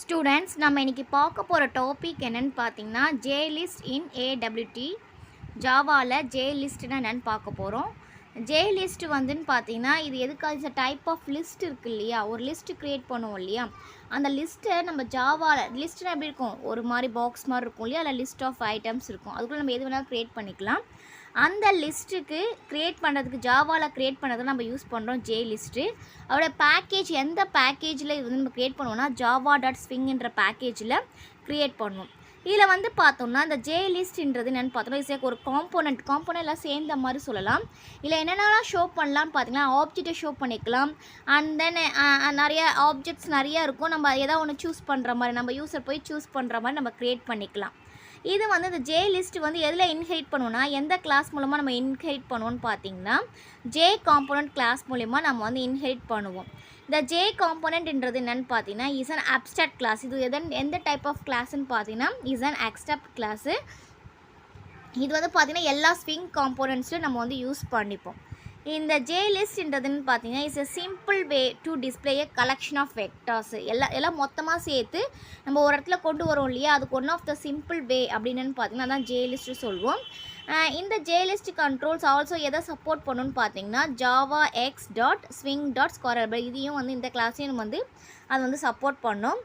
Students நம்ம இன்றைக்கி பார்க்க போகிற டாபிக் என்னென்னு பார்த்தீங்கன்னா ஜேலிஸ்ட் இன் ஏடபிள்யூடி ஜாவாவில் ஜேலிஸ்ட்னா என்னென்னு பார்க்க போகிறோம். ஜேலிஸ்ட் வந்துன்னு பார்த்தீங்கன்னா இது எதுக்காக டைப் ஆஃப் லிஸ்ட் இருக்குது இல்லையா, ஒரு லிஸ்ட்டு க்ரியேட் பண்ணுவோம் இல்லையா, அந்த லிஸ்ட்டை நம்ம ஜாவாவில் லிஸ்ட்டுனா எப்படி இருக்கும், ஒரு மாதிரி பாக்ஸ் மாதிரி இருக்கும் இல்லையா, அதில் லிஸ்ட் ஆஃப் ஐட்டம்ஸ் இருக்கும். அதுக்குள்ளே நம்ம எது வேணாலும் க்ரியேட் பண்ணிக்கலாம். அந்த லிஸ்ட்டுக்கு க்ரியேட் பண்ணுறதுக்கு ஜாவாவில் க்ரியேட் பண்ணுறதுக்கு நம்ம யூஸ் பண்ணுறோம் ஜே லிஸ்ட்டு. அதோட பேக்கேஜ் எந்த பேக்கேஜில் இது வந்து நம்ம க்ரியேட் பண்ணுவோம்னா java.swingன்ற பேக்கேஜில் க்ரியேட் பண்ணுவோம். இதில் வந்து பார்த்தோம்னா இந்த ஜே லிஸ்ட்ன்றது என்னென்னு பார்த்தோம்னா இட்ஸ் ஒரு காம்போனன்ட் எல்லாம் சேர்ந்த மாதிரி சொல்லலாம். இதில் என்னென்னலாம் ஷோ பண்ணலாம்னு பார்த்தீங்கன்னா ஆப்ஜெக்டை ஷோ பண்ணிக்கலாம். அண்ட் தென் நிறைய ஆப்ஜெக்ட்ஸ் நிறையா இருக்கும். நம்ம எதாவது ஒன்று சூஸ் பண்ணுற மாதிரி, நம்ம யூஸர் போய் சூஸ் பண்ணுற மாதிரி நம்ம க்ரியேட் பண்ணிக்கலாம். இது வந்து இந்த ஜே லிஸ்ட் வந்து எதில் இன்ஹெரிட் பண்ணுவோம்னா எந்த கிளாஸ் மூலமாக நம்ம இன்ஹெரிட் பண்ணுவோம்னு பார்த்தீங்கன்னா ஜே காம்போனன்ட் கிளாஸ் மூலமா நம்ம வந்து இன்ஹெரிட் பண்ணுவோம். இந்த ஜே காம்போனன்ட்ன்றது என்னென்னு பார்த்தீங்கன்னா இஸ் அன் அப்ஸ்ட்ராக்ட் கிளாஸ். இது எந்த டைப் ஆஃப் கிளாஸ்ன்னு பார்த்தீங்கன்னா இஸ் அன் அப்ஸ்ட்ராக்ட் கிளாஸு. இது வந்து பார்த்தீங்கன்னா எல்லா ஸ்விங் காம்போனன்ட்ஸும் நம்ம வந்து யூஸ் பண்ணிப்போம். இந்த ஜே லிஸ்ட்ன்றதுன்னு பார்த்தீங்கன்னா it's a simple way to display a collection of vectors. எல்லாம் மொத்தமாக சேர்த்து நம்ம ஒரு இடத்துல கொண்டு வரோம் இல்லையா, அதுக்கு one of the simple way அப்படின்னு பார்த்தீங்கன்னா அதான் ஜே லிஸ்ட்டு சொல்லுவோம். இந்த ஜே லிஸ்ட் கண்ட்ரோல்ஸ் ஆல்சோ எதை சப்போர்ட் பண்ணணும்னு பார்த்தீங்கன்னா java.x.swing.scoreable இதையும் வந்து இந்த கிளாஸையும் வந்து அது வந்து சப்போர்ட் பண்ணும்.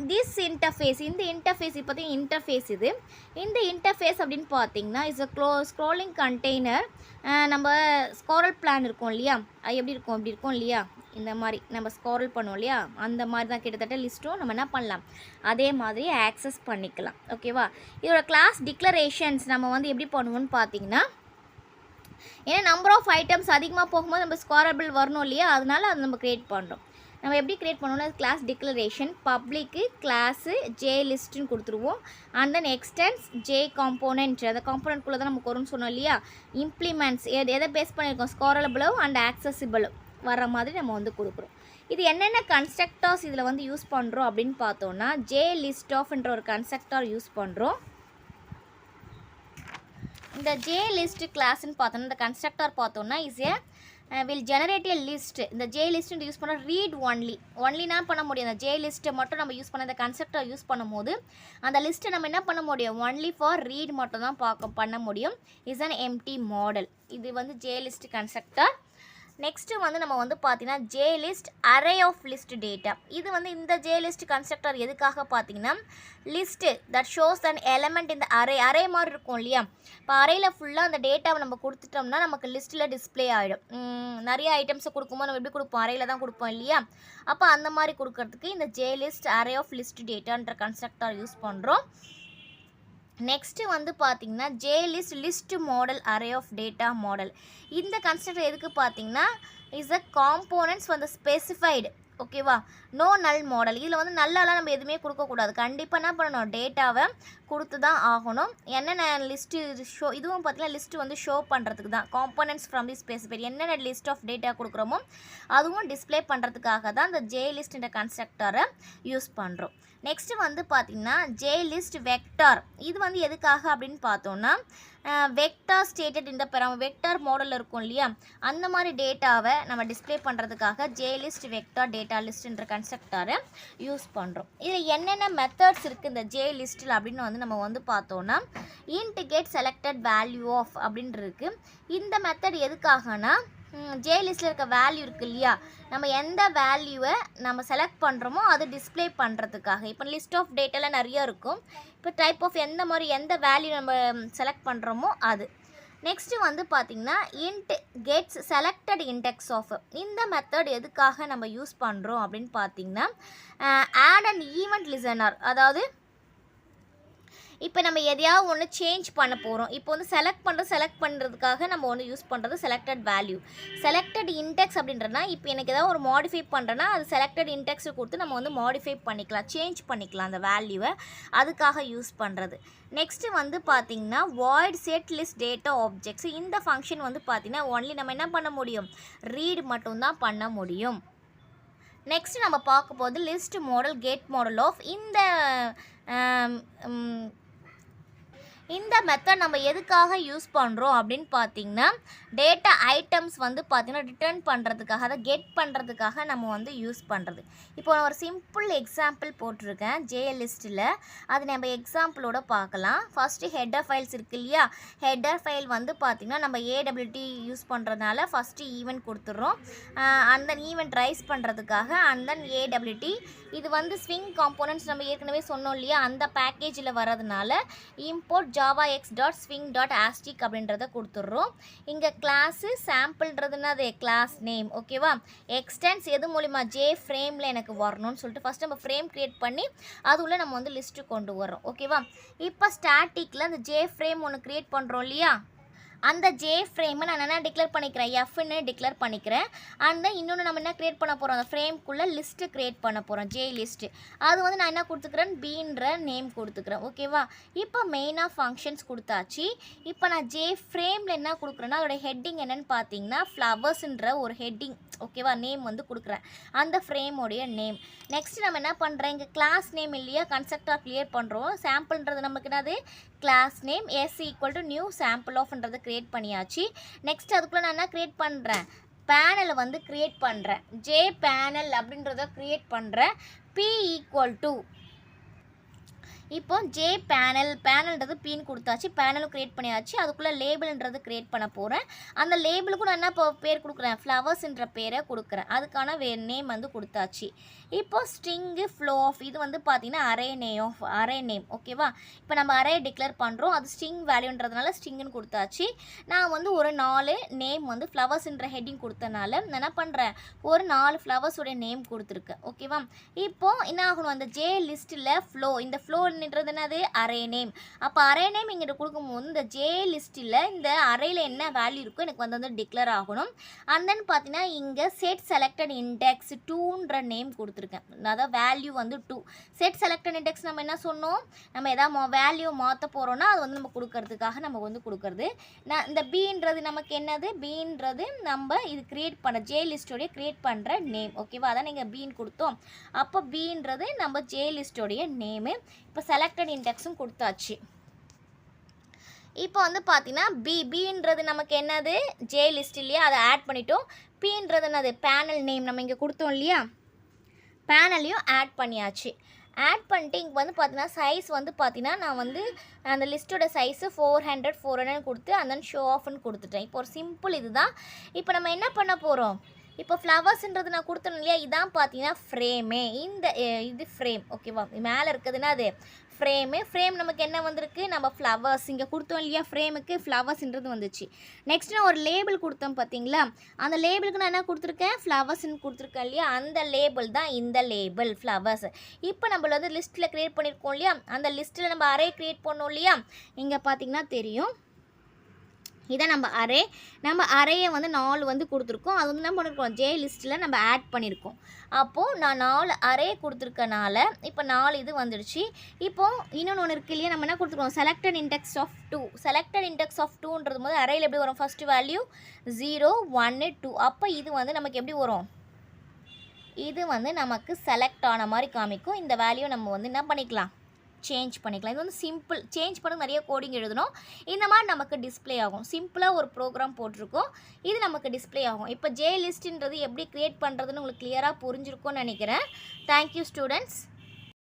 திஸ் இன்டர்ஃபேஸ் இந்த இன்டர்ஃபேஸ் இப்போ இன்டர்ஃபேஸ் இந்த இன்டர்ஃபேஸ் அப்படின்னு பார்த்தீங்கன்னா இஸ் அ ஸ்க்ரோலிங் கண்டெய்னர். நம்ம ஸ்கோரல் பிளான் இருக்கும் இல்லையா, அது எப்படி இருக்கும், அப்படி இருக்கும் இல்லையா, இந்த மாதிரி நம்ம ஸ்கோரல் பண்ணுவோம் இல்லையா, அந்த மாதிரி தான் கிட்டத்தட்ட லிஸ்ட்டும் நம்ம என்ன பண்ணலாம் அதே மாதிரி ஆக்சஸ் பண்ணிக்கலாம். ஓகேவா. இதோட கிளாஸ் டிக்ளரேஷன்ஸ் நம்ம வந்து எப்படி பண்ணுவோம்னு பார்த்தீங்கன்னா ஏன்னா நம்பர் ஆஃப் ஐட்டம்ஸ் அதிகமாக போகும்போது நம்ம ஸ்கோரபிள் வரணும் இல்லையா, அதனால அது நம்ம க்ரியேட் பண்ணுறோம். நம்ம எப்படி க்ரியேட் பண்ணோம்னா கிளாஸ் டிக்ளரேஷன் பப்ளிக்கு கிளாஸு ஜே லிஸ்ட்டுன்னு கொடுத்துருவோம். And then extends J component, அந்த காம்போனன்ட்குள்ளே தான் நமக்கு வரும்னு சொன்னோம் இல்லையா. இம்ப்ளிமெண்ட்ஸ் எதை பேஸ் பண்ணியிருக்கோம், ஸ்கோரபிளோ அண்ட் ஆக்சசிபிளோ வர மாதிரி நம்ம வந்து கொடுக்குறோம். இது என்னென்ன கன்ஸ்ட்ரக்டர்ஸ் இதில் வந்து யூஸ் பண்ணுறோம் அப்படின்னு பார்த்தோன்னா ஜே லிஸ்ட் ஆஃப்ன்ற ஒரு கன்ஸ்ட்ரக்டர் யூஸ் பண்ணுறோம். இந்த ஜே லிஸ்ட் கிளாஸ்ன்னு பார்த்தோன்னா இந்த கன்ஸ்ட்ரக்டர் பார்த்தோன்னா is will generate a list. இந்த ஜே லிஸ்ட்டு யூஸ் பண்ண ரீட் ஒன்லினா பண்ண முடியும். அந்த ஜே லிஸ்ட்டை மட்டும் நம்ம யூஸ் பண்ண இந்த கன்ஸ்ட்ரக்டர் யூஸ் பண்ணும்போது அந்த லிஸ்ட்டை நம்ம என்ன பண்ண முடியும், ஒன்லி ஃபார் ரீட் மட்டும் தான் பண்ண முடியும். Is an empty model. இது வந்து ஜே லிஸ்ட் கன்ஸ்ட்ரக்டர். நெக்ஸ்ட்டு வந்து நம்ம வந்து பார்த்தீங்கன்னா J list array of list data. இது வந்து இந்த ஜே லிஸ்ட் கன்ஸ்ட்ரக்டர் எதுக்காக பார்த்தீங்கன்னா list that shows an element இந்த அரே மாதிரி இருக்கும் இல்லையா, இப்போ அரேயில் ஃபுல்லாக அந்த டேட்டாவை நம்ம கொடுத்துட்டோம்னா நமக்கு லிஸ்ட்டில் டிஸ்பிளே ஆகிடும். நிறைய ஐட்டம்ஸை கொடுக்கும்போது நம்ம எப்படி கொடுப்போம், அரேயில் தான் கொடுப்போம் இல்லையா, அப்போ அந்த மாதிரி கொடுக்கறதுக்கு இந்த J list array of list டேட்டான்ற கன்ஸ்ட்ரக்டர் யூஸ் பண்ணுறோம். நெக்ஸ்ட்டு வந்து பார்த்தீங்கன்னா J list model array of data model. இந்த கன்ஸ்ட்ரக்டர் எதுக்கு பார்த்தீங்கன்னா இஸ் அ காம்போனன்ட்ஸ் வந்து ஸ்பெசிஃபைடு. ஓகேவா. No null model. இதில் வந்து நல்லாலாம் நம்ம எதுவுமே கொடுக்கக்கூடாது. கண்டிப்பாக என்ன பண்ணணும், டேட்டாவை கொடுத்து தான் ஆகணும். என்னென்ன லிஸ்ட்டு ஷோ, இதுவும் பார்த்தீங்கன்னா லிஸ்ட்டு வந்து ஷோ பண்ணுறதுக்கு தான். காம்போனன்ட்ஸ் ஃப்ரம் தி ஸ்பெசிஃபைட் என்னென்ன லிஸ்ட் ஆஃப் டேட்டா கொடுக்குறோமோ அதுவும் டிஸ்பிளே பண்ணுறதுக்காக தான் இந்த ஜே லிஸ்ட்ன்ற கன்ஸ்ட்ரக்டரை யூஸ் பண்ணுறோம். நெக்ஸ்ட்டு வந்து பார்த்திங்கன்னா ஜே லிஸ்ட் வெக்டார். இது வந்து எதுக்காக அப்படின்னு பார்த்தோன்னா வெக்டார் ஸ்டேட்டட் இந்த வெக்டார் மாடலில் இருக்கும் இல்லையா, அந்த மாதிரி டேட்டாவை நம்ம டிஸ்பிளே பண்ணுறதுக்காக ஜே லிஸ்ட் வெக்டார் டேட்டா லிஸ்ட்ன்ற கன்ஸ்ட்ரக்டரை யூஸ் பண்ணுறோம். இதில் என்னென்ன மெத்தட்ஸ் இருக்குது இந்த ஜே லிஸ்ட்டில் அப்படின்னு வந்து நம்ம வந்து பார்த்தோன்னா int get selected value of அப்படின்னு இருக்குது. இந்த மெத்தட் எதுக்காகனா ஜே லிஸ்ட்டில் இருக்க வேல்யூ இருக்குது இல்லையா, நம்ம எந்த வேல்யூவை நம்ம செலக்ட் பண்ணுறோமோ அது டிஸ்பிளே பண்ணுறதுக்காக. இப்போ லிஸ்ட் ஆஃப் டேட்டாலாம் நிறையா இருக்கும். இப்போ டைப் ஆஃப் எந்த வேல்யூ நம்ம செலக்ட் பண்ணுறோமோ அது. நெக்ஸ்ட்டு வந்து பார்த்திங்கன்னா int gets selected index of. இந்த மெத்தட் எதுக்காக நம்ம யூஸ் பண்ணுறோம் அப்படின்னு பார்த்திங்கன்னா ஆட் அண்ட் ஈவெண்ட் லிசனர். அதாவது இப்போ நம்ம எதையாவது ஒன்று சேஞ்ச் பண்ண போகிறோம். இப்போ வந்து செலக்ட் பண்ணுறதுக்காக நம்ம ஒன்று யூஸ் பண்ணுறது செலக்டட் வேல்யூ. செலக்டட் இண்டெக்ஸ் அப்படின்றனா இப்போ எனக்கு ஏதாவது ஒரு மாடிஃபை பண்ணுறேன்னா அது செலக்டட் இண்டெக்ஸை கொடுத்து நம்ம வந்து மாடிஃபை பண்ணிக்கலாம், சேஞ்ச் பண்ணிக்கலாம் அந்த வேல்யூவை, அதுக்காக யூஸ் பண்ணுறது. நெக்ஸ்ட்டு வந்து பார்த்திங்கன்னா void set list data objects. இந்த ஃபங்க்ஷன் வந்து பார்த்திங்கன்னா ஒன்லி நம்ம என்ன பண்ண முடியும், ரீட் மட்டும்தான் பண்ண முடியும். நெக்ஸ்ட்டு நம்ம பார்க்க போது list model get model of. இந்த மெத்தட் நம்ம எதுக்காக யூஸ் பண்ணுறோம் அப்படின்னு பார்த்தீங்கன்னா டேட்டா ஐட்டம்ஸ் வந்து பார்த்தீங்கன்னா ரிட்டர்ன் பண்ணுறதுக்காக அதை கெட் பண்ணுறதுக்காக நம்ம வந்து யூஸ் பண்ணுறது. இப்போ நான் ஒரு சிம்பிள் எக்ஸாம்பிள் போட்டிருக்கேன் ஜேஎல் லிஸ்ட்டில், அது நம்ம எக்ஸாம்பிளோட பார்க்கலாம். ஃபஸ்ட்டு ஹெட்டர் ஃபைல்ஸ் இருக்குது இல்லையா, ஹெட்டர் ஃபைல் வந்து பார்த்திங்கன்னா நம்ம ஏடபிள்யூடி யூஸ் பண்ணுறதுனால ஃபஸ்ட்டு ஈவெண்ட் கொடுத்துட்றோம். அந்த ஈவெண்ட் ரைஸ் பண்ணுறதுக்காக அண்ட் தென் ஏடபிள்யூடி இது வந்து ஸ்விங் காம்போனன்ட்ஸ் நம்ம ஏற்கனவே சொன்னோம் இல்லையா, அந்த பேக்கேஜில் வரதுனால இம்போர்ட் javax.swing.astic அப்படின்றத கொடுத்துட்றோம். இங்கே கிளாஸு சாம்பிள்ன்றதுன்னா அது கிளாஸ் நேம். ஓகேவா, எக்ஸ்டென்ஸ் எது மூலிமா ஜே ஃப்ரேமில் எனக்கு வரணும்னு சொல்லிட்டு ஃபஸ்ட்டு நம்ம ஃப்ரேம் க்ரியேட் பண்ணி அதுக்குள்ளே நம்ம வந்து லிஸ்ட்டு கொண்டு வரோம். ஓகேவா, இப்போ ஸ்டாட்டிக்கில் அந்த ஜே ஃப்ரேம் ஒன்று க்ரியேட் பண்ணுறோம் இல்லையா, அந்த ஜே ஃப்ரேமை நான் என்ன டிக்ளேர் பண்ணிக்கிறேன், எஃப்னு டிக்ளேர் பண்ணிக்கிறேன். அண்ட் இன்னொன்று நம்ம என்ன க்ரியேட் பண்ண போகிறோம், அந்த ஃப்ரேம்குள்ளே லிஸ்ட்டு க்ரியேட் பண்ண போகிறோம், ஜே லிஸ்ட்டு. அது வந்து நான் என்ன கொடுத்துக்கிறேன், பீன்ற நேம் கொடுத்துக்கிறேன். ஓகேவா, இப்போ மெயினாக ஃபங்க்ஷன்ஸ் கொடுத்தாச்சு. இப்போ நான் ஜே ஃப்ரேமில் என்ன கொடுக்குறேன்னா அதோட ஹெட்டிங் என்னென்னு பார்த்தீங்கன்னா ஃப்ளவர்ஸ்ன்ற ஒரு ஹெட்டிங். ஓகேவா, நேம் வந்து கொடுக்குறேன், அந்த ஃப்ரேமோடைய நேம். நெக்ஸ்ட் நம்ம என்ன பண்ணுறேன், இங்கே கிளாஸ் நேம் இல்லையா, கன்ஸ்ட்ரக்டர் க்ளியர் பண்ணுறோம். சாம்பிள்ன்றது நமக்கு என்னது, class name S equal to new sample ஆஃப்ன்றது க்ரியேட் பண்ணியாச்சு. நெக்ஸ்ட் அதுக்குள்ளே நான் என்ன க்ரியேட் பண்ணுறேன், பேனலை வந்து க்ரியேட் பண்ணுறேன், ஜே பேனல் அப்படின்றத க்ரியேட் பண்ணுறேன். பி ஈக்குவல் டு இப்போ ஜே பேனல்ன்றது பின்னு கொடுத்தாச்சு, பேனலும் க்ரியேட் பண்ணியாச்சு. அதுக்குள்ளே லேபிள்ன்றது க்ரியேட் பண்ண போகிறேன். அந்த லேபிளுக்கும் நான் என்ன பேர் கொடுக்குறேன், ஃப்ளவர்ஸ்ன்ற பேரை கொடுக்குறேன். அதுக்கான நேம் வந்து கொடுத்தாச்சு. இப்போ ஸ்ட்ரிங்கு ஃப்ளோ ஆஃப் இது வந்து பார்த்திங்கன்னா அரே நேம். ஓகேவா, இப்போ நம்ம அரே டிக்ளேர் பண்ணுறோம், அது ஸ்ட்ரிங் வேல்யூன்றதுனால ஸ்ட்ரிங்குன்னு கொடுத்தாச்சு. நான் வந்து ஒரு 4 நேம் வந்து ஃப்ளவர்ஸ்ன்ற ஹெட்டிங் கொடுத்தனால நான் என்ன பண்ணுறேன், ஒரு 4 ஃப்ளவர்ஸோடைய நேம் கொடுத்துருக்கேன். ஓகேவா, இப்போது என்ன ஆகணும், அந்த ஜே லிஸ்ட்டில் ஃப்ளோ, இந்த ஃப்ளோன்றது என்னது, அரே நேம். அப்போ அரே நேம் இங்கிட்ட கொடுக்கும்போது இந்த ஜே லிஸ்ட்டில் இந்த அரேயில் என்ன வேல்யூ இருக்கோ எனக்கு வந்து டிக்ளேர் ஆகணும். அண்ட் தென் பார்த்தீங்கன்னா இங்கே செட் செலக்டட் இண்டெக்ஸ் 2ன்ற நேம் கொடுத்துருக்கேன். அதாவது வேல்யூ வந்து 2. செட் செலக்டட் இண்டெக்ஸ் நம்ம என்ன சொன்னோம், நம்ம எதாவது வேல்யூ மாற்ற போகிறோன்னா அது வந்து நம்ம கொடுக்கறதுக்காக நம்ம வந்து கொடுக்குறது. நான் இந்த பீன்றது நமக்கு என்னது, பீன்றது நம்ம இது க்ரியேட் பண்ண ஜே லிஸ்ட்டோடைய க்ரியேட் பண்ணுற நேம். ஓகேவா, அதான் நீங்கள் பீன் கொடுத்தோம். அப்போ பீன்றது நம்ம ஜே லிஸ்ட்டோடைய நேமு. இப்போ செலக்டட் இண்டெக்ஸும் கொடுத்தாச்சு. இப்போ வந்து பார்த்தீங்கன்னா பீன்றது நமக்கு என்னது, ஜே லிஸ்ட் இல்லையா, அதை ஆட் பண்ணிட்டோம். பீன்றது என்னது, பேனல் நேம் நம்ம இங்கே கொடுத்தோம் இல்லையா, பேனலையும் ஆட் பண்ணியாச்சு. ஆட் பண்ணிட்டு இங்கே வந்து பார்த்தீங்கன்னா சைஸ் வந்து பார்த்தீங்கன்னா நான் வந்து அந்த லிஸ்ட்டோட சைஸு 400 கொடுத்து அந்த தென் ஷோ ஆஃப்னு கொடுத்துட்டேன். இப்போ ஒரு சிம்பிள் இதுதான். இப்போ நம்ம என்ன பண்ண போகிறோம், இப்போ ஃப்ளவர்ஸ்ன்றது நான் கொடுத்தேன் இல்லையா, இதான் பார்த்தீங்கன்னா ஃப்ரேமே, இந்த இது ஃப்ரேம். ஓகேவா, மேலே இருக்குதுன்னா அது ஃப்ரேம் நமக்கு என்ன வந்திருக்கு, நம்ம ஃப்ளவர்ஸ் இங்கே கொடுத்தோம் இல்லையா, ஃப்ரேமுக்கு ஃப்ளவர்ஸ்ன்றது வந்துச்சு. நெக்ஸ்ட் நான் ஒரு லேபிள் கொடுத்தோம் பார்த்தீங்களா, அந்த லேபிளுக்கு நான் என்ன கொடுத்துருக்கேன், ஃப்ளவர்ஸ்ன்னு கொடுத்துருக்கேன் இல்லையா, அந்த லேபிள் தான் இந்த லேபிள் ஃப்ளவர்ஸ். இப்போ நம்மள வந்து லிஸ்ட்டில் க்ரியேட் பண்ணியிருக்கோம் இல்லையா, அந்த லிஸ்ட்டில் நம்ம அரே க்ரியேட் பண்ணோம் இல்லையா, இங்கே பார்த்தீங்கன்னா தெரியும், இதான் நம்ம அரையை வந்து 4 வந்து கொடுத்துருக்கோம். அது வந்து என்ன பண்ணியிருக்கோம், ஜே லிஸ்ட்டில் நம்ம ஆட் பண்ணியிருக்கோம். அப்போது நான் 4 அரே கொடுத்துருக்கனால இப்போ 4 இது வந்துடுச்சு. இப்போது இன்னொன்று ஒன்று இருக்கு இல்லையா, நம்ம என்ன கொடுத்துருக்கோம், selected index of 2. Selected index of 2ன்றது போது அரையில் எப்படி வரும், ஃபஸ்ட்டு வேல்யூ 0 1 2. அப்போ இது வந்து நமக்கு எப்படி வரும், இது வந்து நமக்கு செலக்ட் ஆன மாதிரி காமிக்கும். இந்த வேல்யூ நம்ம வந்து என்ன பண்ணிக்கலாம், சேஞ்ச் பண்ணிக்கலாம். இது வந்து சிம்பிள், சேஞ்ச் பண்ண நிறைய கோடிங் எழுதணும். இந்த மாதிரி நமக்கு டிஸ்பிளே ஆகும். சிம்பிளாக ஒரு ப்ரோக்ராம் போட்டிருக்கோம், இது நமக்கு டிஸ்பிளே ஆகும். இப்போ ஜே லிஸ்ட்ன்றது எப்படி க்ரியேட் பண்ணுறதுன்னு உங்களுக்கு கிளியராக புரிஞ்சிருக்கும்னு நினைக்கிறேன். Thank you students.